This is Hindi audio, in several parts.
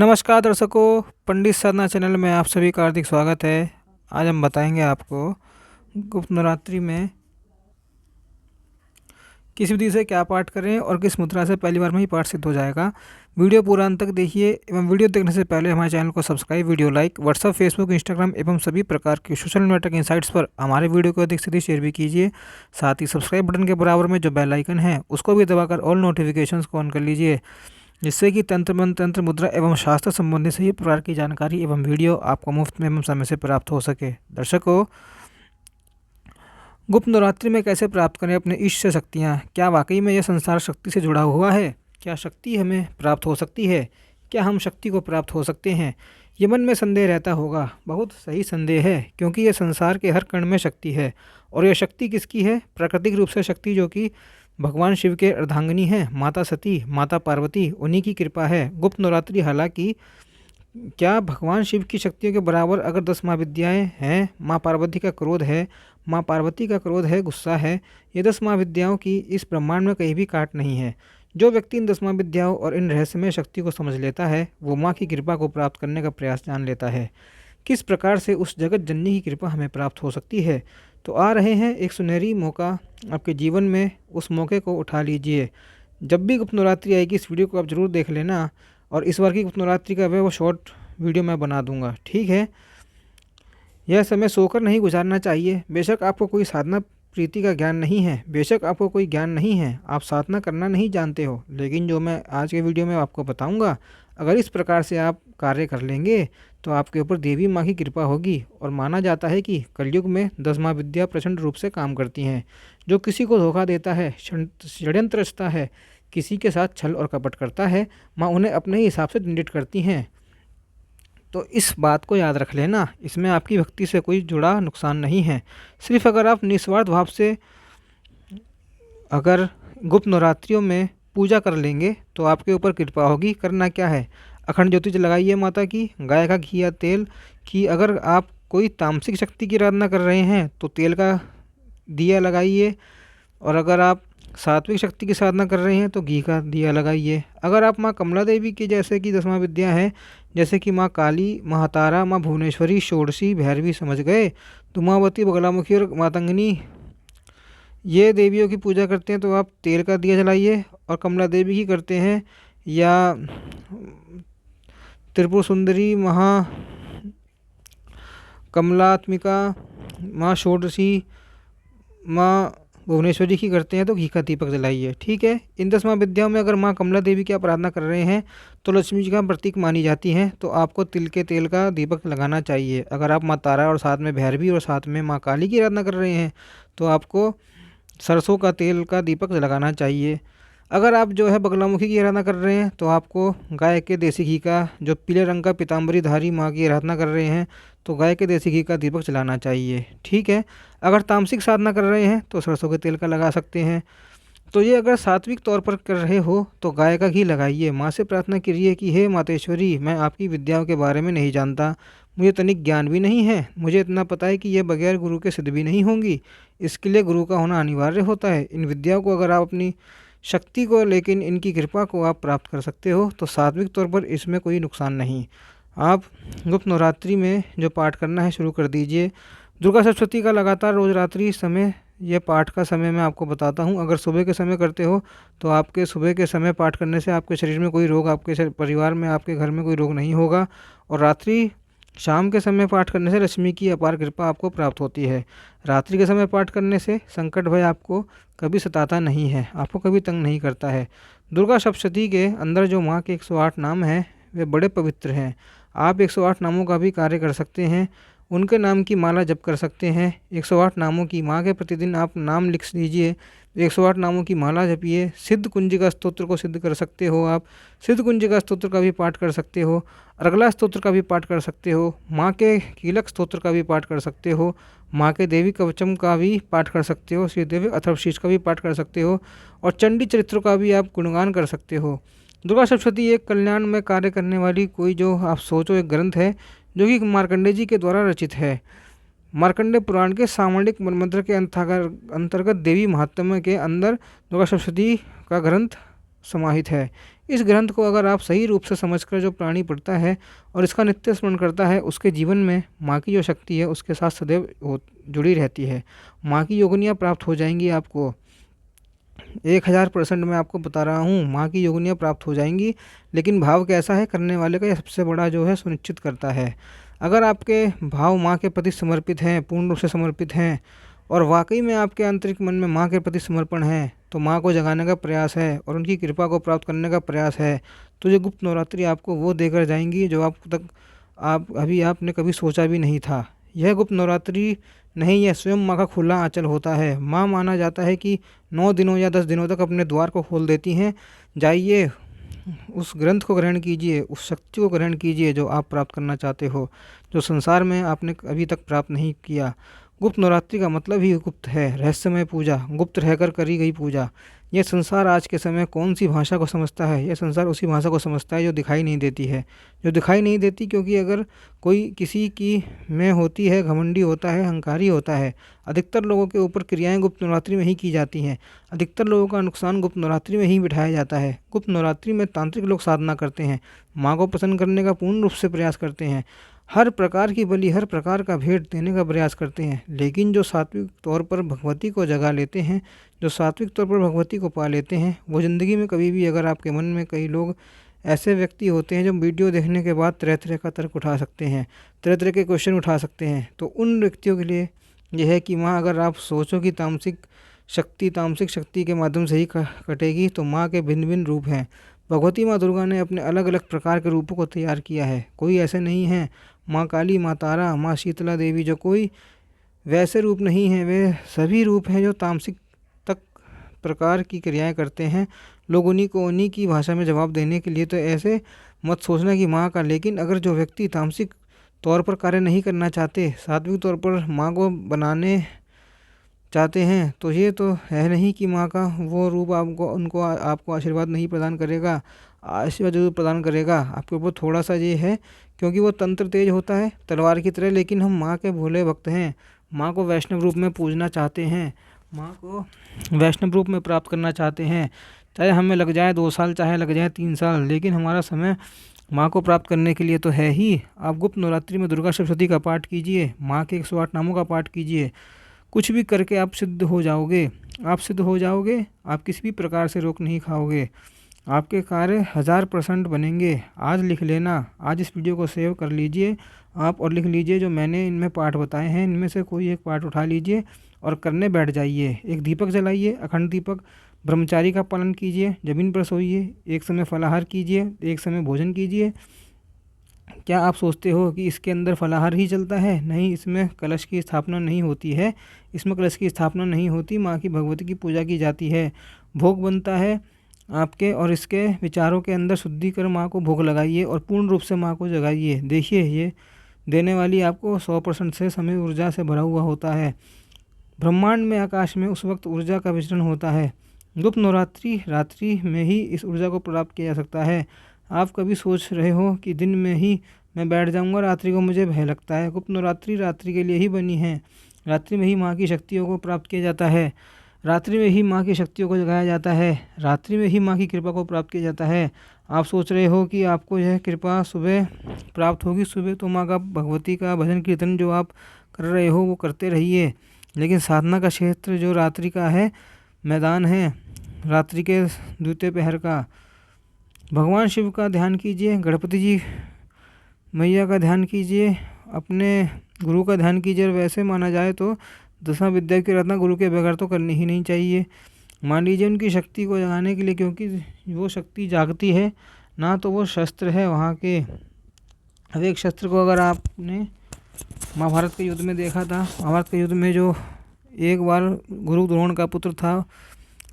नमस्कार दर्शकों, पंडित साधना चैनल में आप सभी का हार्दिक स्वागत है। आज हम बताएंगे आपको गुप्त नवरात्रि में किस विधि से क्या पाठ करें और किस मुद्रा से पहली बार में ही पाठ सिद्ध हो जाएगा। वीडियो पूरा अंत तक देखिए एवं वीडियो देखने से पहले हमारे चैनल को subscribe, video like, WhatsApp, Facebook, Instagram एवं सभी प्रकार के सोशल नेटवर्क इनसाइट्स पर हमारे वीडियो को अधिक से अधिक शेयर भी कीजिए। साथ ही सब्सक्राइब बटन के बराबर में जो बेल आइकन है उसको भी दबाकर ऑल नोटिफिकेशंस को ऑन कर लीजिए, जिससे कि तंत्र मंत्र, तंत्र मुद्रा एवं शास्त्र संबंधी सभी प्रकार की जानकारी एवं वीडियो आपको मुफ्त में एवं समय से प्राप्त हो सके। दर्शकों, गुप्त नवरात्रि में कैसे प्राप्त करें अपने इष्ट से शक्तियाँ? क्या वाकई में यह संसार शक्ति से जुड़ा हुआ है? क्या शक्ति हमें प्राप्त हो सकती है? क्या हम शक्ति को प्राप्त हो सकते हैं? ये मन में संदेह रहता होगा। बहुत सही संदेह है, क्योंकि यह संसार के हर कण में शक्ति है। और यह शक्ति किसकी है? प्राकृतिक रूप से शक्ति जो कि भगवान शिव के अर्धांगिनी है, माता सती, माता पार्वती, उन्हीं की कृपा है। गुप्त नवरात्रि हालांकि क्या भगवान शिव की शक्तियों के बराबर अगर 10 महाविद्याएँ हैं, माँ पार्वती का क्रोध है, माँ पार्वती का क्रोध है, गुस्सा है, ये 10 महाविद्याओं की इस ब्रह्मांड में कहीं भी काट नहीं है। जो व्यक्ति इन 10 महाविद्याओं और इन रहस्यमय शक्ति को समझ लेता है, वो माँ की कृपा को प्राप्त करने का प्रयास जान लेता है। किस प्रकार से उस जगत जननी की कृपा हमें प्राप्त हो सकती है? तो आ रहे हैं एक सुनहरी मौका आपके जीवन में, उस मौके को उठा लीजिए। जब भी गुप्त नवरात्रि आएगी इस वीडियो को आप ज़रूर देख लेना, और इस बार की गुप्त नवरात्रि का वो शॉर्ट वीडियो मैं बना दूंगा, ठीक है। यह समय सोकर नहीं गुजारना चाहिए। बेशक आपको कोई साधना प्रीति का ज्ञान नहीं है, बेशक आपको कोई ज्ञान नहीं है, आप साधना करना नहीं जानते हो, लेकिन जो मैं आज के वीडियो में आपको बताऊंगा, अगर इस प्रकार से आप कार्य कर लेंगे तो आपके ऊपर देवी माँ की कृपा होगी। और माना जाता है कि कलयुग में 10 महाविद्या प्रचंड रूप से काम करती हैं। जो किसी को धोखा देता है, षड्यंत्र रचता है, किसी के साथ छल और कपट करता है, माँ उन्हें अपने ही हिसाब से दंडित करती हैं। तो इस बात को याद रख लेना, इसमें आपकी भक्ति से कोई जुड़ा नुकसान नहीं है। सिर्फ अगर आप निस्वार्थ भाव से अगर गुप्त नवरात्रियों में पूजा कर लेंगे तो आपके ऊपर कृपा होगी। करना क्या है? अखंड ज्योति लगाइए माता की, गाय का घी या तेल की। अगर आप कोई तामसिक शक्ति की आराधना कर रहे हैं तो तेल का दिया लगाइए, और अगर आप सात्विक शक्ति की साधना कर रहे हैं तो घी का दिया लगाइए। अगर आप माँ कमला देवी की जैसे कि 10 महाविद्या हैं, जैसे कि माँ काली, माँ तारा, माँ भुवनेश्वरी, षोडशी, भैरवी समझ गए, तो उमावती, बगलामुखी और मातंगनी, ये देवियों की पूजा करते हैं तो आप तेल का दिया जलाइए। और कमला देवी की करते हैं या त्रिपुर सुंदरी, महा कमलात्मिका, माँ षोडशी, माँ भुवनेश्वरी की करते हैं तो घी का दीपक जलाइए, ठीक है। इन 10 महाविद्याओं में अगर माँ कमला देवी की आप आराधना कर रहे हैं तो लक्ष्मी जी का प्रतीक मानी जाती हैं, तो आपको तिल के तेल का दीपक लगाना चाहिए। अगर आप माँ तारा और साथ में भैरवी और साथ में माँ काली की आराधना कर रहे हैं तो आपको सरसों का तेल का दीपक लगाना चाहिए। अगर आप जो है बगलामुखी की आराधना कर रहे हैं तो आपको गाय के देसी घी का, जो पीले रंग का पीताम्बरी धारी माँ की आराधना कर रहे हैं तो गाय के देसी घी का दीपक जलाना चाहिए, ठीक है। अगर तामसिक साधना कर रहे हैं तो सरसों के तेल का लगा सकते हैं। तो ये अगर सात्विक तौर पर कर रहे हो तो गाय का घी लगाइए। माँ से प्रार्थना करिए कि हे मातेश्वरी, मैं आपकी विद्याओं के बारे में नहीं जानता, मुझे तनिक ज्ञान भी नहीं है, मुझे इतना पता है कि ये बगैर गुरु के सिद्ध भी नहीं होंगी, इसके लिए गुरु का होना अनिवार्य होता है। इन विद्याओं को अगर आप अपनी शक्ति को, लेकिन इनकी कृपा को आप प्राप्त कर सकते हो तो सात्विक तौर पर इसमें कोई नुकसान नहीं। आप गुप्त नवरात्रि में जो पाठ करना है शुरू कर दीजिए। दुर्गा सप्तशती का लगातार रोज रात्रि समय, यह पाठ का समय मैं आपको बताता हूँ। अगर सुबह के समय करते हो तो आपके सुबह के समय पाठ करने से आपके शरीर में कोई रोग, आपके परिवार में, आपके घर में कोई रोग नहीं होगा। और रात्रि शाम के समय पाठ करने से लक्ष्मी की अपार कृपा आपको प्राप्त होती है। रात्रि के समय पाठ करने से संकट भय आपको कभी सताता नहीं है, आपको कभी तंग नहीं करता है। दुर्गा सप्तशती के अंदर जो माँ के 108 नाम हैं वे बड़े पवित्र हैं। आप 108 नामों का भी कार्य कर सकते हैं, उनके नाम की माला जप कर सकते हैं। 108 नामों की माँ के प्रतिदिन आप नाम लिख लीजिए, 108 नामों की माला जपिए। सिद्ध कुंजिका स्तोत्र को सिद्ध कर सकते हो आप, सिद्ध कुंजिका स्तोत्र का भी पाठ कर सकते हो, अर्गला स्तोत्र का भी पाठ कर सकते हो, माँ के कीलक स्तोत्र का भी पाठ कर सकते हो, माँ के देवी कवचम का भी पाठ कर सकते हो, श्री देवी अथर्वशीष का भी पाठ कर सकते हो, और चंडी चरित्र का भी आप गुणगान कर सकते हो। दुर्गा सप्तशती एक कल्याण में कार्य करने वाली कोई, जो आप सोचो, एक ग्रंथ है जो कि मार्कंडे जी के द्वारा रचित है। मार्कंडे पुराण के सामान्यिक मनमंत्र के अंतर्गत देवी महात्म्य के अंदर दुर्गा सप्तशती का ग्रंथ समाहित है। इस ग्रंथ को अगर आप सही रूप से समझकर जो प्राणी पढ़ता है और इसका नित्य स्मरण करता है, उसके जीवन में माँ की जो शक्ति है उसके साथ सदैव जुड़ी रहती है। माँ की योगनियाँ प्राप्त हो जाएंगी आपको, 1000% मैं आपको बता रहा हूँ, माँ की योगनियाँ प्राप्त हो जाएंगी। लेकिन भाव कैसा है करने वाले का, यह सबसे बड़ा जो है सुनिश्चित करता है। अगर आपके भाव माँ के प्रति समर्पित हैं, पूर्ण रूप से समर्पित हैं, और वाकई में आपके आंतरिक मन में माँ के प्रति समर्पण है, तो माँ को जगाने का प्रयास है और उनकी कृपा को प्राप्त करने का प्रयास है, तो ये गुप्त नवरात्रि आपको वो देकर जाएंगी जो आप तक आपने कभी सोचा भी नहीं था। यह गुप्त नवरात्रि नहीं, यह स्वयं माँ का खुला आंचल होता है। माँ माना जाता है कि 9 दिनों या 10 दिनों तक अपने द्वार को खोल देती हैं। जाइए, उस ग्रंथ को ग्रहण कीजिए, उस शक्ति को ग्रहण कीजिए जो आप प्राप्त करना चाहते हो, जो संसार में आपने अभी तक प्राप्त नहीं किया। गुप्त नवरात्रि का मतलब ही गुप्त है, रहस्यमय पूजा, गुप्त रहकर करी गई पूजा। यह संसार आज के समय कौन सी भाषा को समझता है? यह संसार उसी भाषा को समझता है जो दिखाई नहीं देती है, जो दिखाई नहीं देती, क्योंकि अगर कोई किसी की में होती है, घमंडी होता है, अहंकारी होता है। अधिकतर लोगों के ऊपर क्रियाएं गुप्त नवरात्रि में ही की जाती हैं। अधिकतर लोगों का नुकसान गुप्त नवरात्रि में ही बिठाया जाता है। गुप्त नवरात्रि में तांत्रिक लोग साधना करते हैं, माँ को प्रसन्न करने का पूर्ण रूप से प्रयास करते हैं, हर प्रकार की बलि, हर प्रकार का भेंट देने का प्रयास करते हैं। लेकिन जो सात्विक तौर पर भगवती को जगा लेते हैं, जो सात्विक तौर पर भगवती को पा लेते हैं, वो ज़िंदगी में कभी भी, अगर आपके मन में कई लोग ऐसे व्यक्ति होते हैं जो वीडियो देखने के बाद तरह तरह का तर्क उठा सकते हैं, तरह तरह के क्वेश्चन उठा सकते हैं, तो उन व्यक्तियों के लिए यह है कि माँ, अगर आप सोचो कि तामसिक शक्ति के माध्यम से ही कटेगी, तो माँ के भिन्न भिन्न रूप हैं। भगवती माँ दुर्गा ने अपने अलग अलग प्रकार के रूपों को तैयार किया है। कोई ऐसे नहीं है, माँ काली, माँ तारा, माँ शीतला देवी, जो कोई वैसे रूप नहीं है। वे सभी रूप हैं जो तामसिक तक प्रकार की क्रियाएं करते हैं। लोग उन्हीं की भाषा में जवाब देने के लिए तो ऐसे मत सोचना कि माँ का। लेकिन अगर जो व्यक्ति तामसिक तौर पर कार्य नहीं करना चाहते, सात्विक तौर पर माँ को बनाने चाहते हैं, तो ये तो है नहीं कि माँ का वो रूप आपको आशीर्वाद नहीं प्रदान करेगा। आशीर्वाद जरूर प्रदान करेगा आपके ऊपर। थोड़ा सा ये है क्योंकि वो तंत्र तेज होता है तलवार की तरह, लेकिन हम माँ के भोले भक्त हैं, माँ को वैष्णव रूप में पूजना चाहते हैं, माँ को वैष्णव रूप में प्राप्त करना चाहते हैं। चाहे हमें लग जाए 2 साल, चाहे लग जाए 3 साल, लेकिन हमारा समय माँ को प्राप्त करने के लिए तो है ही। आप गुप्त नवरात्रि में दुर्गा सप्तशती का पाठ कीजिए, माँ के 108 नामों का पाठ कीजिए। कुछ भी करके आप सिद्ध हो जाओगे, आप किसी भी प्रकार से रोक नहीं खाओगे, आपके कार्य 1000% बनेंगे। आज लिख लेना, आज इस वीडियो को सेव कर लीजिए आप और लिख लीजिए जो मैंने इनमें पाठ बताए हैं, इनमें से कोई एक पाठ उठा लीजिए और करने बैठ जाइए। एक दीपक जलाइए, अखंड दीपक, ब्रह्मचारी का पालन कीजिए, ज़मीन पर सोइए, एक समय फलाहार कीजिए, एक समय भोजन कीजिए। क्या आप सोचते हो कि इसके अंदर फलाहार ही चलता है? नहीं, इसमें कलश की स्थापना नहीं होती है, इसमें कलश की स्थापना नहीं होती, माँ की भगवती की पूजा की जाती है। भोग बनता है आपके, और इसके विचारों के अंदर शुद्धि कर माँ को भोग लगाइए और पूर्ण रूप से माँ को जगाइए। देखिए, ये देने वाली आपको 100% से समय ऊर्जा से भरा हुआ होता है। ब्रह्मांड में, आकाश में उस वक्त ऊर्जा का विचरण होता है। गुप्त नवरात्रि रात्रि में ही इस ऊर्जा को प्राप्त किया जा सकता है। आप कभी सोच रहे हो कि दिन में ही मैं बैठ जाऊंगा, रात्रि को मुझे भय लगता है? गुप्त नवरात्रि रात्रि के लिए ही बनी है। रात्रि में ही माँ की शक्तियों को प्राप्त किया जाता है, रात्रि में ही माँ की शक्तियों को जगाया जाता है, रात्रि में ही माँ की कृपा को प्राप्त किया जाता है। आप सोच रहे हो कि आपको यह कृपा सुबह प्राप्त होगी। सुबह तो माँ का, भगवती का भजन कीर्तन जो आप कर रहे हो वो करते रहिए, लेकिन साधना का क्षेत्र जो रात्रि का है, मैदान है रात्रि के द्वितीय पहर का, भगवान शिव का ध्यान कीजिए, गणपति जी मैया का ध्यान कीजिए, अपने गुरु का ध्यान कीजिए। और वैसे माना जाए तो 10वां विद्या की रत्ना गुरु के बगैर तो करनी ही नहीं चाहिए। मान लीजिए उनकी शक्ति को जगाने के लिए, क्योंकि वो शक्ति जागती है ना, तो वो शस्त्र है वहाँ के। अब एक शस्त्र को अगर आपने महाभारत के युद्ध में देखा था, महाभारत के युद्ध में जो एक बार गुरु द्रोण का पुत्र था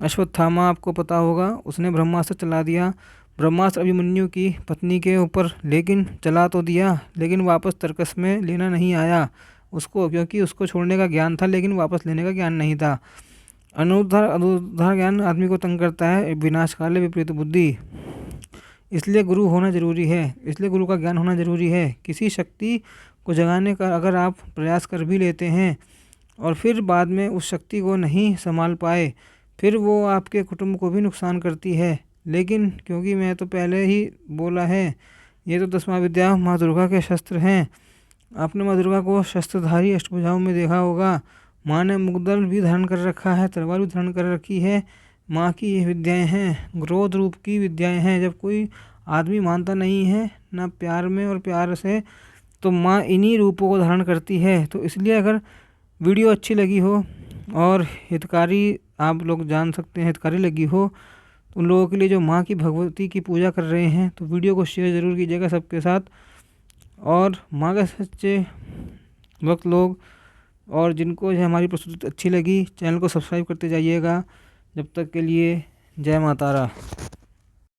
अश्वत्थामा, आपको पता होगा, उसने ब्रह्मास्त्र चला दिया। ब्रह्मास्त्र अभिमन्यु की पत्नी के ऊपर, लेकिन चला तो दिया, लेकिन वापस तर्कस में लेना नहीं आया उसको, क्योंकि उसको छोड़ने का ज्ञान था लेकिन वापस लेने का ज्ञान नहीं था। अनुद्धार ज्ञान आदमी को तंग करता है, विनाश काले विपरीत बुद्धि। इसलिए गुरु होना जरूरी है, इसलिए गुरु का ज्ञान होना जरूरी है। किसी शक्ति को जगाने का अगर आप प्रयास कर भी लेते हैं और फिर बाद में उस शक्ति को नहीं संभाल पाए, फिर वो आपके कुटुंब को भी नुकसान करती है। लेकिन क्योंकि मैं तो पहले ही बोला है, ये तो 10वां विद्या माँ दुर्गा के शस्त्र हैं। आपने माँ दुर्गा को शस्त्रधारी अष्टभुजाओं में देखा होगा। माँ ने मुगदल भी धारण कर रखा है, तलवार भी धारण कर रखी है। माँ की ये विद्याएं हैं, क्रोध रूप की विद्याएं हैं। जब कोई आदमी मानता नहीं है ना प्यार में और प्यार से, तो माँ इन्हीं रूपों को धारण करती है। तो इसलिए अगर वीडियो अच्छी लगी हो और हितकारी, आप लोग जान सकते हैं, हितकारी लगी हो उन लोगों के लिए जो माँ की भगवती की पूजा कर रहे हैं, तो वीडियो को शेयर ज़रूर कीजिएगा सबके साथ। और माँ के सच्चे भक्त लोग और जिनको ये हमारी प्रस्तुति अच्छी लगी, चैनल को सब्सक्राइब करते जाइएगा। जब तक के लिए जय माता रा।